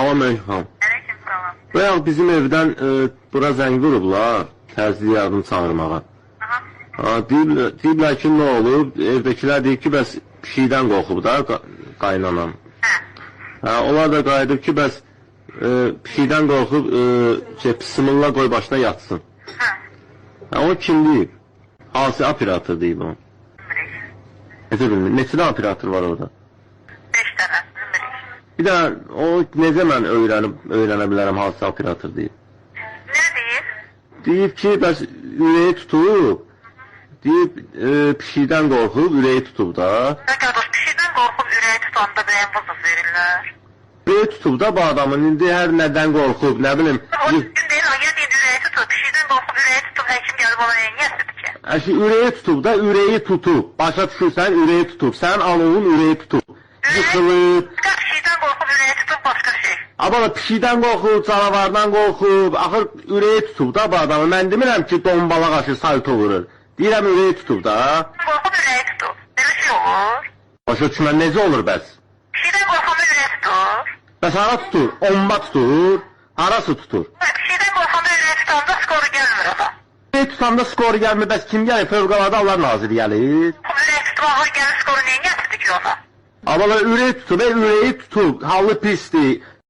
Salam Əleykum. Aleyküm salam. Bayaq bizim evdən bura zəng vurublar, təcili yardım çağırmağa. Deyiblər ki, nə olub? Evdəkilər deyib ki, bəs pişikdən qorxub da qaynanam. Onlar da qayıdıb ki, bəs pişikdən qorxub pısımırla qoy başına yatsın. O kim deyib? Hansı operator deyib o? Necə bilmir? Neçədə operator var orada? 5 dənə, bilmirik. Bir də o necə mən öyrənə bilərəm hansı operator deyib? Nə deyib? Deyib ki, bəs ürəyi tutub. Deyib, pişikdən qorxub, ürəyi tutub da. Nə qardaş, pişikdən qorxub ürəyi tutanda bir embazız verirlər. Ürəyi tutub da bu adamın, indi hər nədən qorxub, nə bilim. O gün deyir, ya deyir, ürəyi tutub, pişikdən qorxub ürəyi tutub, həkim gəlib ona neyəsidir ki? Əşi, ürəyi tutub da, ürəyi tutub. Başa düşürsən, ürəyi tutub. Sənin anılın ürəyi tutub. Yıxılıb. Pişikdən qorxub ürəyi tutub, başqa şey. Ama pişikdən qorxub, canavardan qorxub. Axır, ürəyi tutub da bu adamı. Mən demirəm ki, dombala qaşı salto vurur. Deyirəm, ürəyi tutub da. Qorxub ürəyi tutub. Belə şey olur. Başa düşmən, necə olur bəs? Pişikdən qorxanda ürəyi tutur. Bəs hara tutur? Omba tutur. Harası tutur? Pişikdən qorxanda ürəyi tutanda skoru gəlmir adam. Ürəyi tutanda skoru gəlmir, bəs kim gəlir? Fövqəladə Allah naziri gəlir. Ürəyi tutub, ağır gəlir skoru neyəsidir ki ona? Amma ürəyi tutub, ürəyi tutub. Halı pisdir.